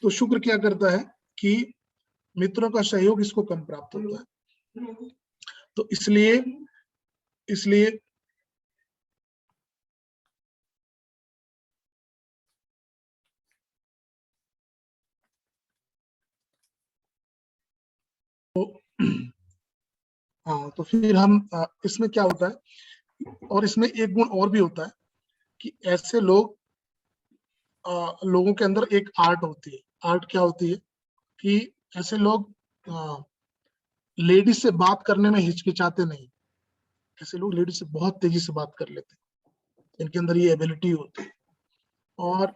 तो शुक्र क्या करता है कि मित्रों का सहयोग इसको कम प्राप्त होता है। तो इसलिए हाँ, तो फिर हम इसमें क्या होता है, और इसमें एक गुण और भी होता है कि ऐसे लोगों के अंदर एक आर्ट होती है। आर्ट क्या होती है कि ऐसे लोग लेडीज से बात करने में हिचकिचाते नहीं। ऐसे लोग लेडीज से बहुत तेजी से बात कर लेते हैं, इनके अंदर ये एबिलिटी होती है, और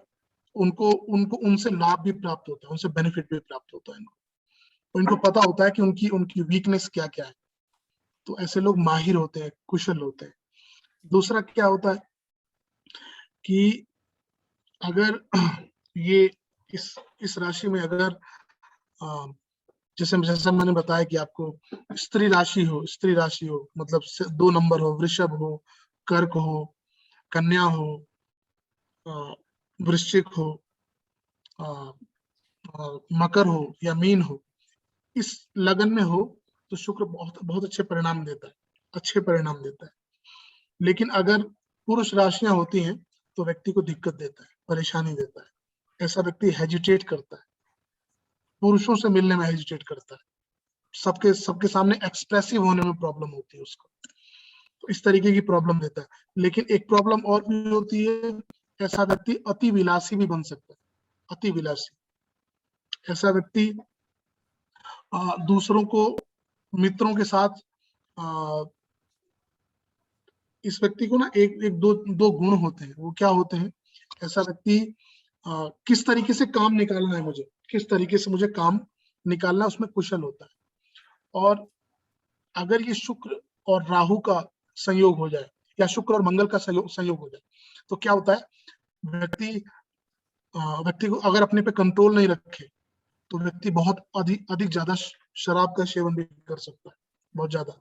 उनको उनको उनसे लाभ भी प्राप्त होता है, उनसे बेनिफिट भी प्राप्त होता है इनको। तो इनको पता होता है कि उनकी उनकी वीकनेस क्या क्या है। तो ऐसे लोग माहिर होते हैं, कुशल होते हैं। दूसरा क्या होता है कि अगर ये इस राशि में अगर जैसे जैसे मैंने बताया कि आपको स्त्री राशि हो, मतलब 2 नंबर हो, वृषभ हो, कर्क हो, कन्या हो, वृश्चिक हो, मकर हो या मीन हो, इस लगन में हो तो शुक्र बहुत बहुत अच्छे परिणाम देता है। लेकिन अगर पुरुष राशियां होती हैं तो व्यक्ति को दिक्कत देता है, परेशानी देता है। ऐसा व्यक्ति हेजिटेट करता है, पुरुषों से मिलने में हेजिटेट करता है, सबके सबके सामने एक्सप्रेसिव होने में प्रॉब्लम होती है उसको। तो इस तरीके की प्रॉब्लम देता है। लेकिन एक प्रॉब्लम और भी होती है, ऐसा व्यक्ति अति विलासी भी बन सकता है। अति विलासी, ऐसा व्यक्ति दूसरों को, मित्रों के साथ, इस व्यक्ति को ना एक एक दो दो गुण होते हैं। वो क्या होते हैं, ऐसा व्यक्ति किस तरीके से काम निकालना है मुझे, किस तरीके से मुझे काम निकालना है, उसमें कुशल होता है। और अगर ये शुक्र और राहु का संयोग हो जाए या शुक्र और मंगल का संयोग हो जाए तो क्या होता है, व्यक्ति को अगर अपने पे कंट्रोल नहीं रखे तो व्यक्ति बहुत अधिक ज्यादा शराब का सेवन भी कर सकता है, बहुत ज्यादा।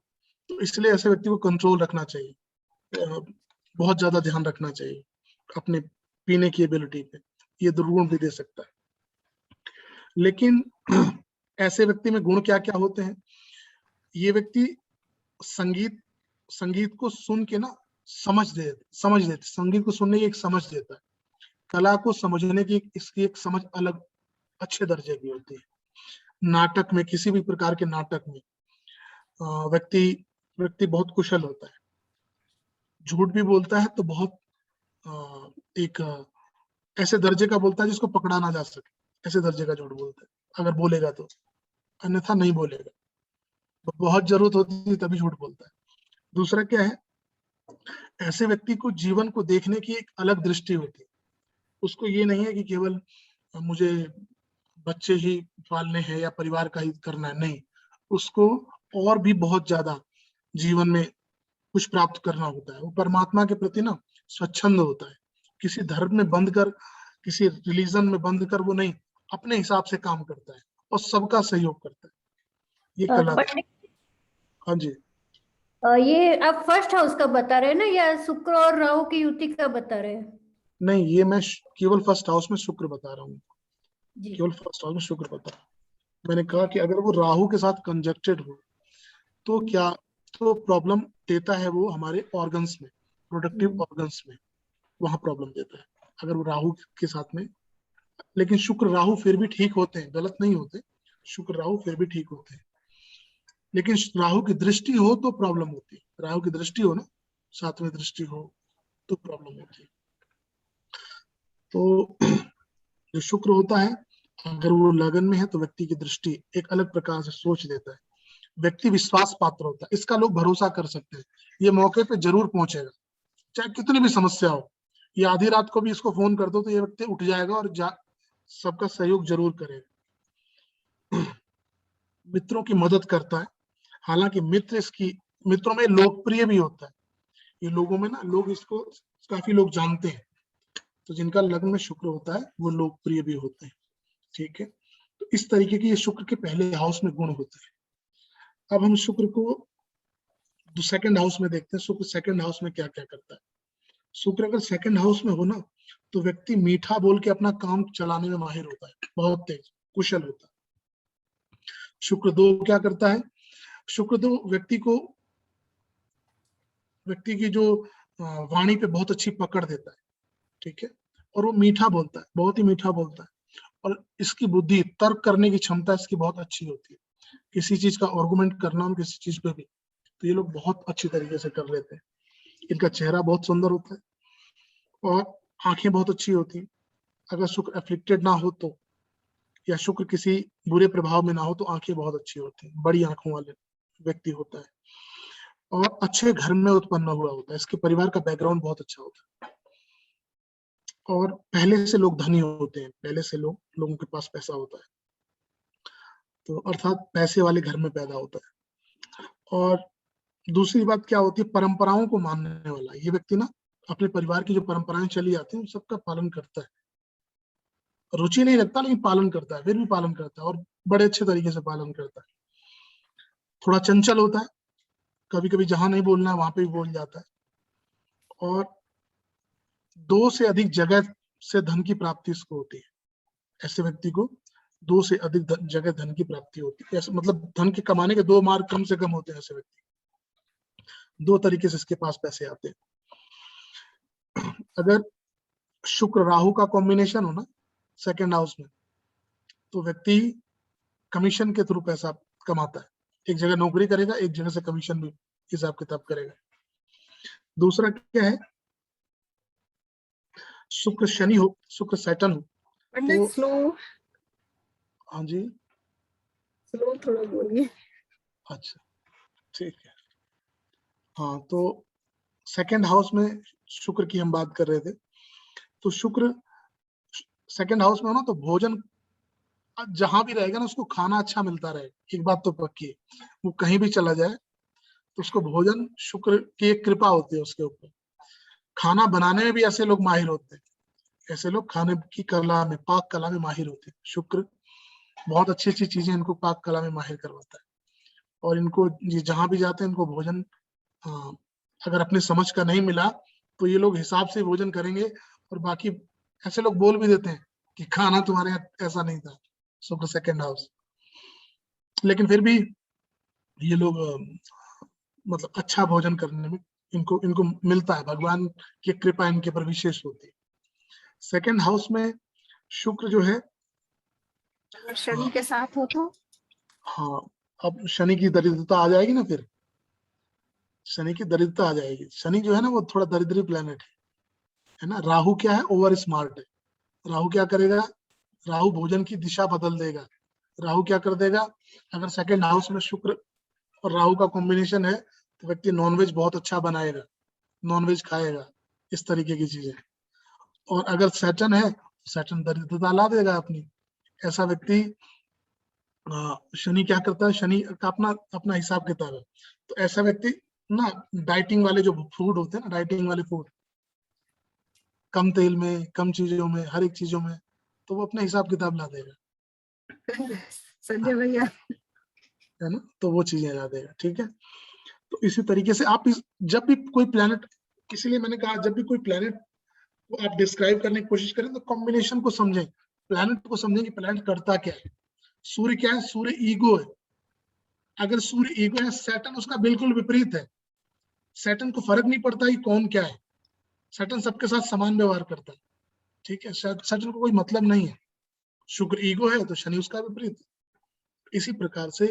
तो इसलिए ऐसे व्यक्ति को कंट्रोल रखना चाहिए, बहुत ज्यादा ध्यान रखना चाहिए अपने पीने की एबिलिटी पे। ये दुर्गुण भी दे सकता है। लेकिन ऐसे व्यक्ति में गुण क्या क्या होते हैं, ये व्यक्ति संगीत को सुन के ना समझ देते, संगीत को सुनने की एक समझ देता है। कला को समझने की इसकी एक समझ अलग अच्छे दर्जे की होती है। नाटक में, किसी भी प्रकार के नाटक में व्यक्ति बहुत कुशल होता है। झूठ भी बोलता है तो बहुत एक ऐसे दर्जे का बोलता है जिसको पकड़ा ना जा सके, ऐसे दर्जे का झूठ बोलता है अगर बोलेगा तो, अन्यथा नहीं बोलेगा। बहुत जरूरत होती है तभी झूठ बोलता है। दूसरा क्या है, ऐसे व्यक्ति को जीवन को देखने की एक अलग दृष्टि होती है। उसको ये नहीं है कि केवल मुझे बच्चे ही पालने हैं या परिवार का ही करना है, नहीं, उसको और भी बहुत ज्यादा जीवन में कुछ प्राप्त करना होता है। वो परमात्मा के प्रति ना स्वच्छंद होता है। किसी धर्म में बंध कर, किसी रिलीजन में बंध कर वो नहीं, अपने हिसाब से काम करता है और सबका सहयोग करता है। ये कला। हाँ जी। ये आप फर्स्ट हाउस का बता रहे हैं ना, या शुक्र और राहु की युति का बता रहे हैं? नहीं, ये मैं केवल फर्स्ट हाउस में शुक्र बता रहा हूँ, जी। केवल फर्स्ट हाउस में शुक्र बता रहा हूँ। मैंने कहा कि अगर वो राहु के साथ कंजक्टेड हो तो क्या, तो प्रॉब्लम देता है वो हमारे ऑर्गन्स में, प्रोडक्टिव ऑर्गन्स में, वहां प्रॉब्लम देता है अगर वो राहु के साथ में। लेकिन शुक्र राहु फिर भी ठीक होते हैं, गलत नहीं होते, शुक्र राहु फिर भी ठीक होते हैं। लेकिन राहु की दृष्टि हो तो प्रॉब्लम होती है। राहु की दृष्टि हो ना, 7वीं दृष्टि हो तो प्रॉब्लम होती है। तो जो शुक्र होता है, अगर वो लगन में है तो व्यक्ति की दृष्टि एक अलग प्रकार से सोच देता है। व्यक्ति विश्वास पात्र होता है, इसका लोग भरोसा कर सकते हैं, ये मौके पे जरूर पहुंचेगा चाहे कितनी भी समस्या हो। ये आधी रात को भी इसको फोन कर दो तो ये व्यक्ति उठ जाएगा और सबका सहयोग जरूर करेगा। मित्रों की मदद करता है, हालांकि मित्रों में लोकप्रिय भी होता है। ये लोगों में ना, लोग इसको काफी लोग जानते हैं। तो जिनका लग्न में शुक्र होता है वो लोकप्रिय भी होते हैं। ठीक है, तो इस तरीके की ये शुक्र के पहले हाउस में गुण होते हैं। अब हम शुक्र को सेकंड हाउस में देखते हैं। शुक्र सेकंड हाउस में क्या क्या करता है। शुक्र अगर सेकंड हाउस में हो ना तो व्यक्ति मीठा बोल के अपना काम चलाने में माहिर होता है, बहुत तेज कुशल होता है। शुक्र 2 क्या करता है? शुक्र 2 व्यक्ति की जो वाणी पे बहुत अच्छी पकड़ देता है, ठीक है, और वो मीठा बोलता है, बहुत ही मीठा बोलता है, और इसकी बुद्धि, तर्क करने की क्षमता इसकी बहुत अच्छी होती है। किसी चीज का आर्गुमेंट करना हो किसी चीज पे भी, तो ये लोग बहुत अच्छी तरीके से कर लेते हैं। इनका चेहरा बहुत सुंदर होता है और आंखें बहुत अच्छी होती हैं। अगर शुक्र एफ्लिक्टेड ना हो तो, या शुक्र किसी बुरे प्रभाव में ना हो तो आंखें बहुत अच्छी होती हैं, बड़ी आंखों वाले व्यक्ति होता है, और अच्छे घर में उत्पन्न हुआ होता है, इसके परिवार का बैकग्राउंड बहुत अच्छा होता है, और पहले से लोग धनी होते हैं, पहले से लोगों के पास पैसा होता है, तो अर्थात पैसे वाले घर में पैदा होता है। और दूसरी बात क्या होती है, परंपराओं को मानने वाला ये व्यक्ति ना, अपने परिवार की जो परंपराएं चली आती हैं सबका पालन करता है, रुचि नहीं रखता लेकिन पालन करता है, फिर भी पालन करता है और बड़े अच्छे तरीके से पालन करता है। थोड़ा चंचल होता है, कभी कभी जहां नहीं बोलना है वहां पे भी बोल जाता है, और 2 से अधिक जगह से धन की प्राप्ति इसको होती है। ऐसे व्यक्ति को 2 से अधिक जगह धन की प्राप्ति होती है, ऐसे मतलब धन के कमाने के 2 मार्ग कम से कम होते हैं। ऐसे व्यक्ति 2 तरीके से इसके पास पैसे आते हैं। अगर शुक्र राहु का कॉम्बिनेशन हो ना सेकेंड हाउस में, तो व्यक्ति कमीशन के थ्रू पैसा कमाता है, एक जगह नौकरी करेगा, एक जगह से कमीशन भी हिसाब किताब करेगा। दूसरा क्या है, शुक्र शनि हो, शुक्र सैटर्न हो तो, स्लो, हाँ जी स्लो थोड़ा बोलिए। अच्छा ठीक है। हाँ, तो सेकेंड हाउस में शुक्र की हम बात कर रहे थे, तो शुक्र सेकेंड हाउस में हो ना तो भोजन जहां भी रहेगा ना उसको खाना अच्छा मिलता रहे, एक बात तो पक्की है, वो कहीं भी चला जाए तो उसको भोजन, शुक्र की एक कृपा होती है उसके ऊपर। खाना बनाने में भी ऐसे लोग माहिर होते हैं, ऐसे लोग खाने की कला में, पाक कला में माहिर होते हैं। शुक्र बहुत अच्छी अच्छी चीजें इनको पाक कला में माहिर करवाता है, और इनको ये जहां भी जाते हैं इनको भोजन अगर अपने समझ का नहीं मिला तो ये लोग हिसाब से भोजन करेंगे, और बाकी ऐसे लोग बोल भी देते हैं कि खाना तुम्हारे यहाँ ऐसा नहीं था, शुक्र सेकेंड हाउस, लेकिन फिर भी ये लोग मतलब अच्छा भोजन करने में इनको इनको मिलता है, भगवान की कृपा इनके पर विशेष होती है। सेकेंड हाउस में शुक्र जो है, अगर शनि के साथ हो तो, हाँ अब शनि की दरिद्रता आ जाएगी ना, फिर शनि की दरिद्रता आ जाएगी। शनि जो है ना वो थोड़ा दरिद्री प्लेनेट है ना। राहु क्या है, ओवर स्मार्ट है। राहु क्या करेगा, राहु भोजन की दिशा बदल देगा। राहु क्या कर देगा, अगर सेकेंड हाउस में शुक्र और राहु का कॉम्बिनेशन है तो व्यक्ति नॉनवेज बहुत अच्छा बनाएगा, नॉनवेज खाएगा, इस तरीके की चीजें। और अगर सैटर्न है, सैटर्न दरिद्रता ला देगा अपनी। ऐसा व्यक्ति, शनि क्या करता है, शनि का अपना अपना हिसाब किताब है, तो ऐसा व्यक्ति ना डाइटिंग वाले जो फूड होते हैं ना, डाइटिंग वाले फूड, कम तेल में, कम चीजों में, हर एक चीजों में, तो वो अपना हिसाब किताब ला देगा, संजय भैया, है ना, तो वो चीजें ला देगा। ठीक है, तो इसी तरीके से आप जब भी कोई प्लेनेट, इसीलिए मैंने कहा जब भी कोई प्लेनेट को आप डिस्क्राइब करने की कोशिश करें तो कॉम्बिनेशन को समझें, प्लेनेट को समझें कि प्लेनेट करता क्या है। सूर्य क्या है, सूर्य ईगो है। अगर सूर्य ईगो है, सैटर्न उसका बिल्कुल विपरीत है। सैटर्न को फर्क नहीं पड़ता कि कौन क्या है, सैटर्न सबके साथ समान व्यवहार करता है। ठीक है, सैटर्न को कोई मतलब नहीं है। शुक्र ईगो है तो शनि उसका विपरीत। इसी प्रकार से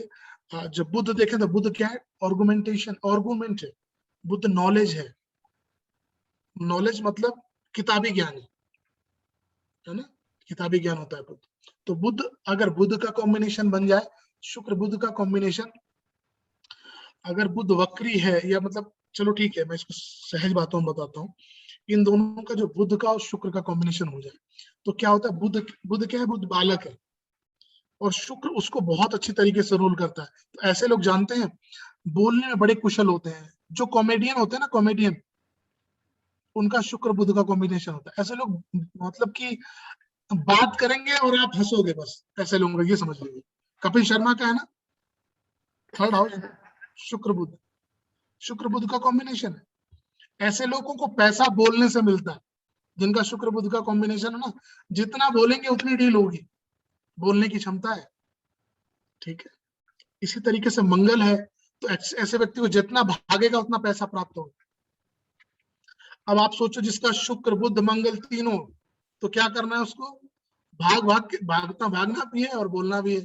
जब बुद्ध देखें तो बुद्ध क्या है, आर्गुमेंटेशन, आर्गुमेंट है। बुद्ध नॉलेज है। नॉलेज मतलब किताबी ज्ञान है ना, किताबी ज्ञान होता है बुद्ध। तो बुद्ध, अगर बुद्ध का कॉम्बिनेशन बन जाए, शुक्र बुद्ध का कॉम्बिनेशन, अगर बुद्ध वक्री है, या मतलब चलो ठीक है मैं इसको सहज बातों में बताता हूँ, इन दोनों का जो बुद्ध का और शुक्र का कॉम्बिनेशन हो जाए तो क्या होता है, बुद्ध क्या है, बुद्ध बालक है और शुक्र उसको बहुत अच्छी तरीके से रूल करता है। तो ऐसे लोग जानते हैं बोलने में बड़े कुशल होते हैं, जो कॉमेडियन होते हैं ना, कॉमेडियन, उनका शुक्र बुद्ध का कॉम्बिनेशन होता है। ऐसे लोग मतलब कि बात करेंगे और आप हंसोगे बस, ऐसे लोगों का ये समझ लीजिए। कपिल शर्मा का है ना थर्ड हाउस, शुक्र बुद्ध का कॉम्बिनेशन है। ऐसे लोगों को पैसा बोलने से मिलता है, जिनका शुक्र बुध का कॉम्बिनेशन है ना, जितना बोलेंगे उतनी डील होगी, बोलने की क्षमता है, ठीक है। इसी तरीके से मंगल है, तो ऐसे व्यक्ति को जितना भागेगा उतना पैसा प्राप्त होगा। अब आप सोचो जिसका शुक्र बुध मंगल तीनों, तो क्या करना है उसको, भागना भी है और बोलना भी है,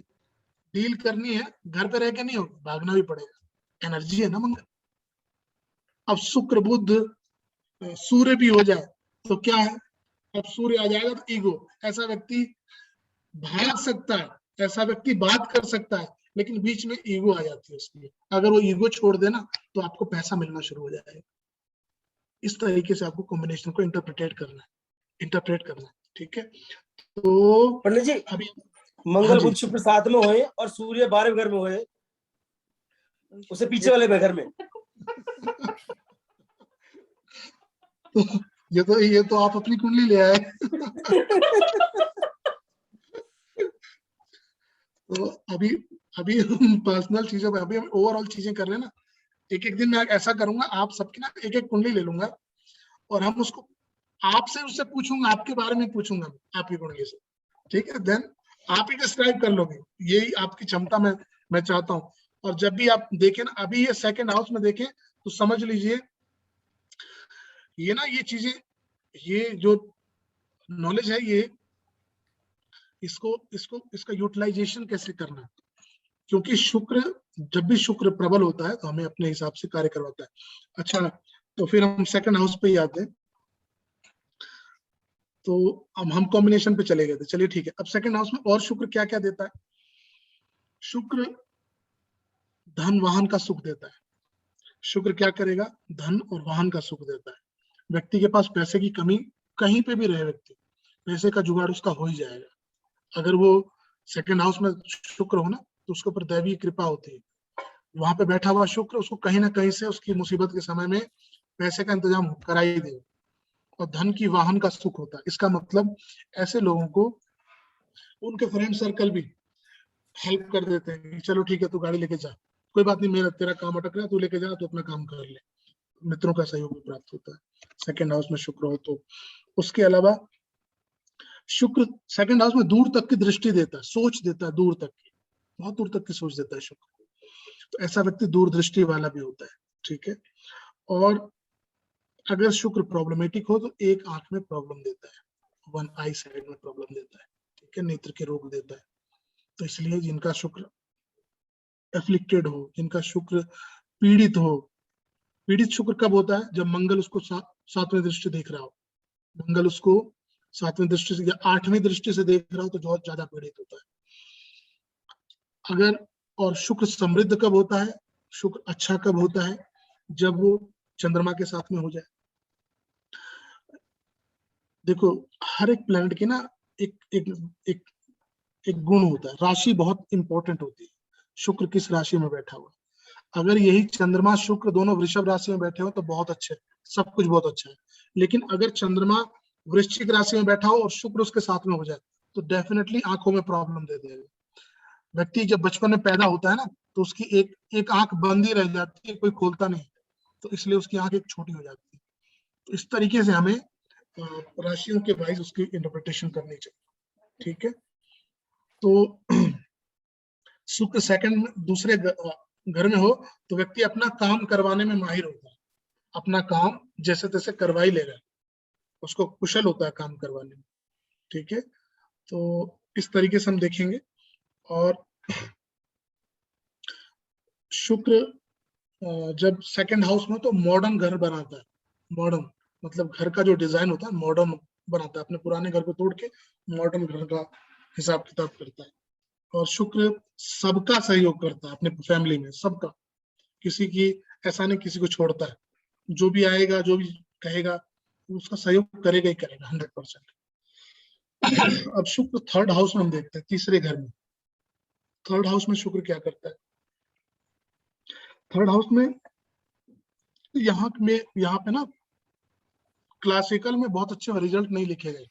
डील करनी है, घर पे रह के नहीं होगी, भागना भी पड़ेगा, एनर्जी है ना मंगल। अब शुक्र बुध सूर्य भी हो जाए तो क्या है, अब सूर्य आ जाएगा तो ईगो, ऐसा व्यक्ति भाग सकता है, ऐसा व्यक्ति बात कर सकता है, लेकिन बीच में ईगो आ जाती है उसकी, अगर वो ईगो छोड़ देना तो आपको पैसा मिलना शुरू हो जाएगा। इस तरीके से आपको कॉम्बिनेशन को इंटरप्रेट करना है, ठीक है। तो पंडित जी, अभी मंगल हाँ जी, बुध शुक्र साथ में होए और सूर्य 12वें घर में होए, उसे पीछे वाले घर में, तो ये तो आप अपनी कुंडली ले आए। तो अभी हम पर्सनल चीजों पे, अभी हम ओवरऑल चीजें कर रहे हैं ना। एक एक दिन मैं ऐसा करूंगा, आप सबकी ना एक एक कुंडली ले लूंगा और हम उसको आपसे उससे पूछूंगा, आपके बारे में पूछूंगा आपकी कुंडली से, ठीक है। देन आप ही डिस्क्राइब कर लोगे, यही आपकी क्षमता मैं चाहता हूँ। और जब भी आप देखें ना, अभी ये सेकंड हाउस में देखें तो समझ लीजिए ये ना, ये चीजें, ये जो नॉलेज है, ये इसका यूटिलाइजेशन कैसे करना है, क्योंकि शुक्र, जब भी शुक्र प्रबल होता है तो हमें अपने हिसाब से कार्य करवाता है। अच्छा, तो फिर हम सेकंड हाउस पे ही आते हैं। तो अब हम कॉम्बिनेशन पे चले गए थे, चलिए ठीक है। अब सेकंड हाउस में और शुक्र क्या क्या देता है, शुक्र धन वाहन का सुख देता है। शुक्र क्या करेगा, धन और वाहन का सुख देता है। व्यक्ति के पास पैसे की कमी कहीं पे भी रहे, व्यक्ति पैसे का जुगाड़ उसका हो ही जाएगा। अगर वो सेकंड हाउस में शुक्र हो ना, तो उसके ऊपर दैवीय कृपा होती है। वहां पे बैठा हुआ शुक्र उसको कहीं ना कहीं से उसकी मुसीबत के समय में पैसे का इंतजाम करा ही देगा। और धन की वाहन का सुख होता है। इसका मतलब ऐसे लोगों को उनके फ्रेंड सर्कल भी हेल्प कर देते हैं कि चलो ठीक है, तू गाड़ी लेके जा, कोई बात नहीं, मेरा तेरा काम अटक रहा है, तू लेके जा, तू अपना काम कर ले। मित्रों का सहयोग भी प्राप्त होता है सेकंड हाउस में शुक्र हो तो। उसके अलावा शुक्र सेकंड हाउस में दूर तक की दृष्टि देता है, सोच देता है, दूर तक की, बहुत दूर तक की सोच देता है शुक्र। तो ऐसा व्यक्ति दूरदृष्टि वाला भी होता है, ठीक है। और अगर शुक्र प्रॉब्लमेटिक हो तो एक आंख में प्रॉब्लम देता है, वन आई साइड में प्रॉब्लम देता है, ठीक है, नेत्र के रोग देता है। तो इसलिए जिनका शुक्र एफ्लिक्टेड हो, जिनका शुक्र पीड़ित हो, पीड़ित शुक्र कब होता है, जब मंगल उसको सातवें दृष्टि देख रहा हो, मंगल उसको सातवें दृष्टि से या आठवीं दृष्टि से देख रहा हो तो बहुत ज्यादा पीड़ित होता है। अगर और शुक्र समृद्ध कब होता है, शुक्र अच्छा कब होता है, जब वो चंद्रमा के साथ में हो जाए। देखो हर एक प्लैनेट की ना एक एक एक एक गुण होता है, राशि बहुत इंपॉर्टेंट होती है। शुक्र किस राशि में बैठा हुआ, अगर यही चंद्रमा शुक्र दोनों वृषभ राशि में बैठे हो तो बहुत अच्छे, सब कुछ बहुत अच्छा है। लेकिन अगर चंद्रमा वृश्चिक राशि में बैठा हो और शुक्र उसके साथ में हो जाए तो डेफिनेटली आंखों में प्रॉब्लम दे देगा। व्यक्ति जब बचपन में पैदा होता है ना, तो उसकी एक आंख बंद ही रह जाती है, कोई खोलता नहीं, तो इसलिए उसकी आंख एक छोटी हो जाती है। तो इस तरीके से हमें राशियों के वाइज उसकी इंटरप्रिटेशन करनी चाहिए, ठीक है। तो शुक्र सेकंड दूसरे घर में हो तो व्यक्ति अपना काम करवाने में माहिर होता है, अपना काम जैसे तैसे करवा ही लेगा, उसको कुशल होता है काम करवाने में, ठीक है। तो इस तरीके से हम देखेंगे। और शुक्र जब सेकंड हाउस में तो मॉडर्न घर बनाता है, मॉडर्न मतलब घर का जो डिजाइन होता है मॉडर्न बनाता है, अपने पुराने घर को तोड़ के मॉडर्न घर का हिसाब किताब करता है। और शुक्र सबका सहयोग करता है, अपने फैमिली में सबका, किसी की ऐसा नहीं किसी को छोड़ता है, जो भी आएगा जो भी कहेगा उसका सहयोग करेगा ही करेगा 100%। अब शुक्र थर्ड हाउस में हम देखते हैं, तीसरे घर में। थर्ड हाउस में शुक्र क्या करता है, थर्ड हाउस में यहाँ पे ना क्लासिकल में बहुत अच्छे रिजल्ट नहीं लिखे गए।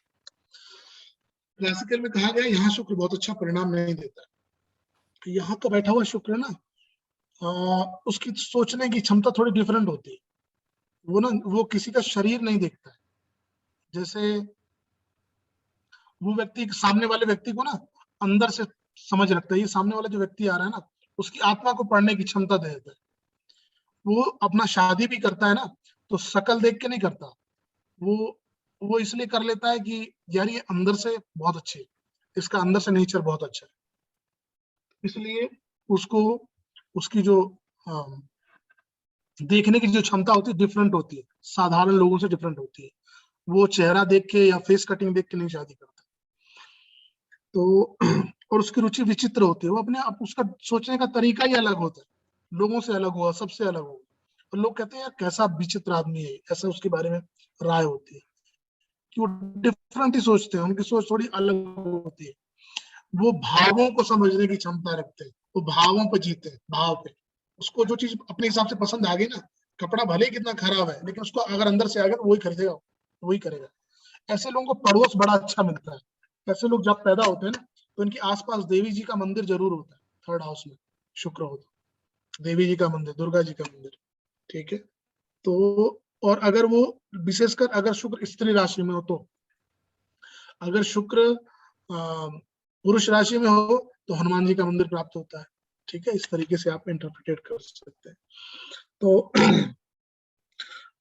क्लासिकल में कहा गया यहाँ शुक्र बहुत अच्छा परिणाम नहीं देता है। यहाँ का बैठा हुआ शुक्र ना उसकी सोचने की क्षमता थोड़ी डिफरेंट होती है। वो किसी का शरीर नहीं देखता है, जैसे वो व्यक्ति सामने वाले व्यक्ति को ना अंदर से समझ रखता है, ये सामने वाला जो व्यक्ति आ रहा है ना उसकी आत्मा को पढ़ने की क्षमता दे देता है। वो अपना शादी भी करता है ना तो शकल देख के नहीं करता, वो इसलिए कर लेता है कि यार ये अंदर से बहुत अच्छे है, इसका अंदर से नेचर बहुत अच्छा है, इसलिए उसको उसकी जो देखने की जो क्षमता होती है डिफरेंट होती है, साधारण लोगों से डिफरेंट होती है। वो चेहरा देख के या फेस कटिंग देख के नहीं शादी करता। तो और उसकी रुचि विचित्र होती है, वो अपने आप उसका सोचने का तरीका ही अलग होता है, लोगों से अलग होगा, सबसे अलग होगा। और लोग कहते हैं यार कैसा विचित्र आदमी है, ऐसा उसके बारे में राय होती है कि वो डिफरेंट ही सोचते हैं, उनकी सोच थोड़ी अलग होती है। वो भावों को समझने की क्षमता रखते हैं, वो भावों पे जीते हैं, भाव पे। उसको जो चीज अपने हिसाब से पसंद आ गई ना, कपड़ा भले ही कितना खराब है लेकिन उसको अगर अंदर से आ गया तो वही खरीदेगा, वही करेगा। ऐसे लोगों को पड़ोस बड़ा अच्छा मिलता है। ऐसे लोग जब पैदा होते हैं ना तो इनके आसपास देवी जी का मंदिर जरूर होता है, थर्ड हाउस में शुक्र हो तो देवी जी का मंदिर, दुर्गा जी का मंदिर, ठीक है। तो और अगर वो विशेषकर अगर शुक्र स्त्री राशि में हो तो, अगर शुक्र पुरुष राशि में हो तो हनुमान जी का मंदिर प्राप्त होता है, ठीक है। इस तरीके से आप इंटरप्रिटेट कर सकते हैं। तो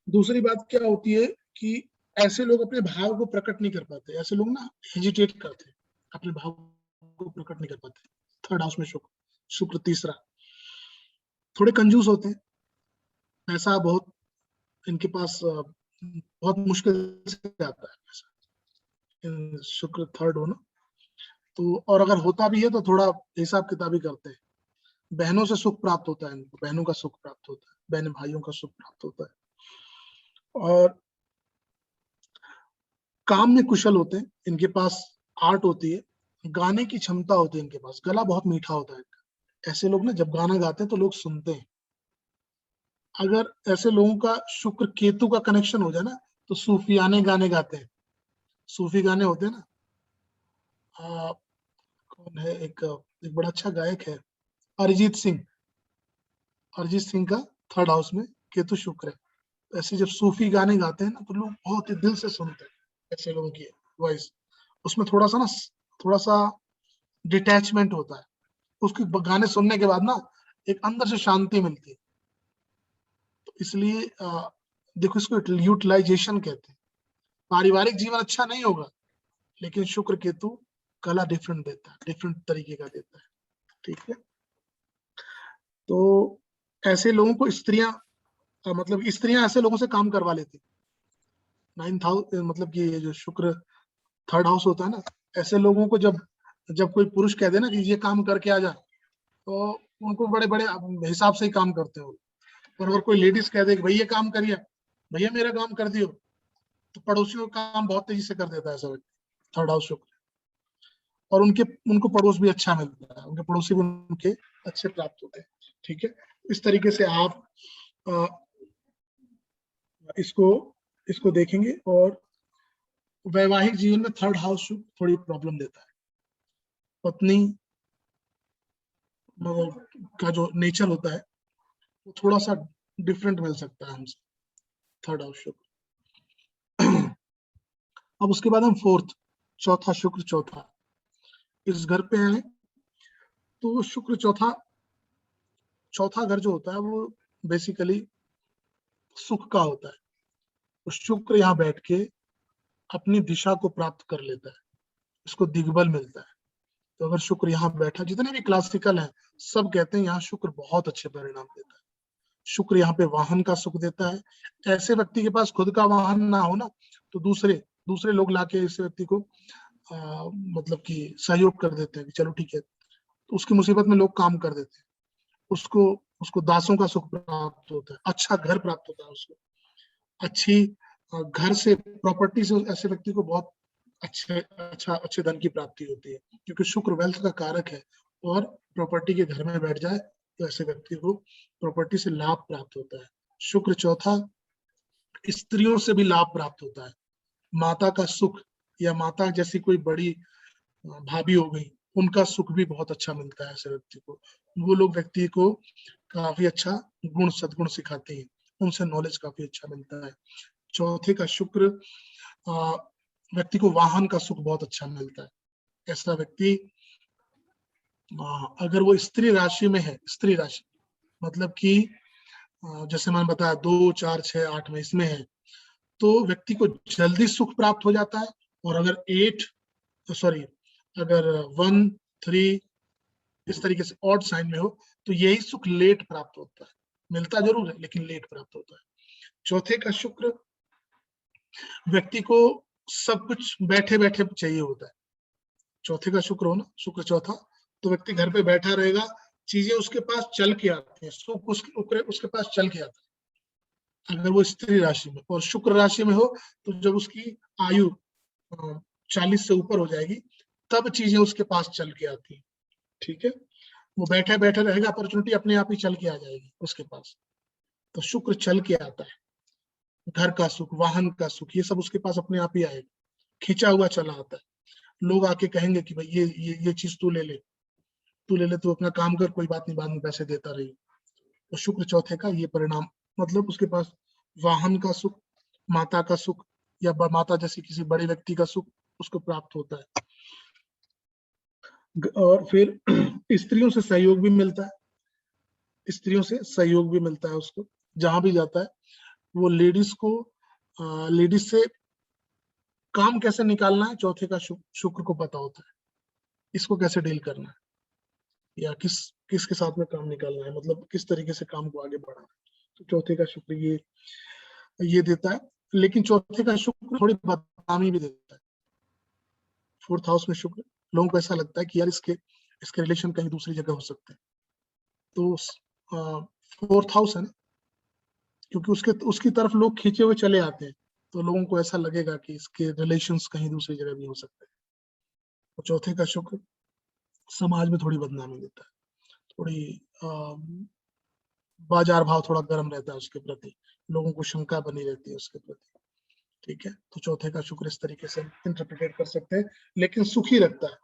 दूसरी बात क्या होती है कि ऐसे लोग अपने भाव को प्रकट नहीं कर पाते, ऐसे लोग ना हेजिटेट करते हैं, अपने भाव को प्रकट नहीं कर पाते। थर्ड हाउस में शुक्र तीसरा, थोड़े कंजूस होते हैं, पैसा बहुत इनके पास बहुत मुश्किल से आता है पैसा, शुक्र थर्ड हो ना तो। और अगर होता भी है तो थोड़ा हिसाब किताबी करते हैं। बहनों से सुख प्राप्त होता है इनको, बहनों का सुख प्राप्त होता है, बहन भाइयों का सुख प्राप्त होता है। और काम में कुशल होते हैं, इनके पास आर्ट होती है, गाने की क्षमता होती है इनके पास, गला बहुत मीठा होता है इनका। ऐसे लोग ना जब गाना गाते हैं तो लोग सुनते हैं। अगर ऐसे लोगों का शुक्र केतु का कनेक्शन हो जाए ना तो सूफियाने गाने गाते हैं, सूफी गाने होते हैं ना। कौन है एक बड़ा अच्छा गायक है, अरिजीत सिंह। अरिजीत सिंह का थर्ड हाउस में केतु शुक्र है। ऐसे जब सूफी गाने गाते हैं ना तो लोग बहुत ही दिल से सुनते हैं ऐसे लोगों की वॉइस। उसमें थोड़ा सा डिटैचमेंट होता है, उसके गाने सुनने के बाद ना एक अंदर से शांति मिलती है। तो इसलिए देखो इसको यूटिलाइजेशन कहते हैं। पारिवारिक जीवन अच्छा नहीं होगा लेकिन शुक्र केतु कला डिफरेंट देता है, डिफरेंट तरीके का देता है, ठीक है। तो ऐसे लोगों को स्त्रियां मतलब स्त्रियां ऐसे लोगों से काम करवा लेती। 9th हाउस मतलब कि ये जो शुक्र थर्ड हाउस होता है ना, ऐसे लोगों को जब जब कोई पुरुष कह दे ना कि ये काम करके आ जा तो उनको बड़े बड़े हिसाब से ही काम करते हो। और अगर कोई लेडीज कह दे कि भैया काम करिए, भैया मेरा काम कर दियो, तो पड़ोसियों का काम बहुत तेजी से कर देता है ऐसा व्यक्ति, थर्ड हाउस शुक्र। और उनको पड़ोस भी अच्छा मिलता है, उनके पड़ोसी भी उनके अच्छे प्राप्त होते हैं, ठीक है। इस तरीके से आप इसको देखेंगे। और वैवाहिक जीवन में थर्ड हाउस थोड़ी प्रॉब्लम देता है। पत्नी का जो नेचर होता है वो थोड़ा सा डिफरेंट मिल सकता है हमसे, थर्ड हाउस शुक्र। अब उसके बाद हम फोर्थ, चौथा शुक्र चौथा इस घर पे आए तो शुक्र चौथा घर जो होता है वो बेसिकली सुख का होता है। तो शुक्र यहाँ बैठ के अपनी दिशा को प्राप्त कर लेता है, इसको दिग्बल मिलता है। तो अगर शुक्र यहाँ बैठा, जितने भी क्लासिकल हैं सब कहते हैं यहाँ शुक्र बहुत अच्छे परिणाम देता है। शुक्र यहाँ पे वाहन का सुख देता है। ऐसे व्यक्ति के पास खुद का वाहन ना हो ना तो दूसरे लोग लाके इस व्यक्ति को मतलब कि सहयोग कर देते हैं कि चलो ठीक है, तो उसकी मुसीबत में लोग काम कर देते हैं। उसको दासों का सुख प्राप्त होता है, अच्छा घर प्राप्त होता है उसको, अच्छी घर से प्रॉपर्टी से ऐसे व्यक्ति को बहुत अच्छे धन की प्राप्ति होती है, क्योंकि शुक्र वेल्थ का कारक है। और प्रॉपर्टी के घर में बैठ जाए तो ऐसे व्यक्ति को प्रॉपर्टी से लाभ प्राप्त होता है। शुक्र चौथा, स्त्रियों से भी लाभ प्राप्त होता है, माता का सुख या माता जैसी कोई बड़ी भाभी हो गई, उनका सुख भी बहुत अच्छा मिलता है ऐसे व्यक्ति को। वो लोग व्यक्ति को काफी अच्छा गुण सद्गुण सिखाते हैं, उनसे नॉलेज काफी अच्छा मिलता है। चौथे का शुक्र व्यक्ति को वाहन का सुख बहुत अच्छा मिलता है। ऐसा व्यक्ति अगर वो स्त्री राशि में है, स्त्री राशि मतलब कि जैसे मैंने बताया 2, 4, 6, 8 में इसमें है, तो व्यक्ति को जल्दी सुख प्राप्त हो जाता है। और अगर 1, 3 इस तरीके से ऑड साइन में हो तो यही सुख लेट प्राप्त होता है। मिलता जरूर है लेकिन लेट प्राप्त होता है। चौथे का शुक्र व्यक्ति को सब कुछ बैठे बैठे चाहिए होता है। चौथे का शुक्र हो ना, शुक्र चौथा, तो व्यक्ति घर पे बैठा रहेगा, चीजें उसके पास चल के आती है, सुख उसके पास चल के आता है। अगर वो स्त्री राशि में और शुक्र राशि में हो तो जब उसकी आयु 40 से ऊपर हो जाएगी तब चीजें उसके पास चल के आती है। ठीक है, वो बैठे बैठे रहेगा, अपॉर्चुनिटी अपने आप ही चल के आ जाएगी उसके पास। तो शुक्र चल के आता है, घर का सुख, वाहन का सुख, ये सब उसके पास अपने आप ही आएगा, खींचा हुआ चला आता है। लोग आके कहेंगे कि भाई ये चीज तू ले ले, तू अपना काम कर, कोई बात नहीं, बाद में पैसे देता रही। तो शुक्र चौथे का ये परिणाम, मतलब उसके पास वाहन का सुख, माता का सुख या माता जैसी किसी बड़े व्यक्ति का सुख उसको प्राप्त होता है। और फिर स्त्रियों से सहयोग भी मिलता है, स्त्रियों से सहयोग भी मिलता है उसको, जहां भी जाता है वो लेडीज से काम कैसे निकालना है चौथे का शुक्र को पता होता है, इसको कैसे डील करना है या किसके साथ में काम निकालना है, मतलब किस तरीके से काम को आगे बढ़ाना है। तो चौथे का शुक्र ये देता है। लेकिन चौथे का शुक्र थोड़ी बदनामी भी देता है। 4th हाउस में शुक्र, लोगों को ऐसा लगता है कि यार इसके रिलेशन कहीं दूसरी जगह हो सकते हैं। तो 4th हाउस है ना, क्योंकि उसकी तरफ लोग खींचे हुए चले आते हैं, तो लोगों को ऐसा लगेगा कि इसके रिलेशंस कहीं दूसरी जगह भी हो सकते हैं। तो चौथे का शुक्र समाज में थोड़ी बदनामी देता है, थोड़ी बाजार भाव थोड़ा गर्म रहता है उसके प्रति, लोगों को शंका बनी रहती है उसके प्रति। ठीक है, तो चौथे का शुक्र इस तरीके से इंटरप्रिटेट कर सकते हैं, लेकिन सुखी रखता है।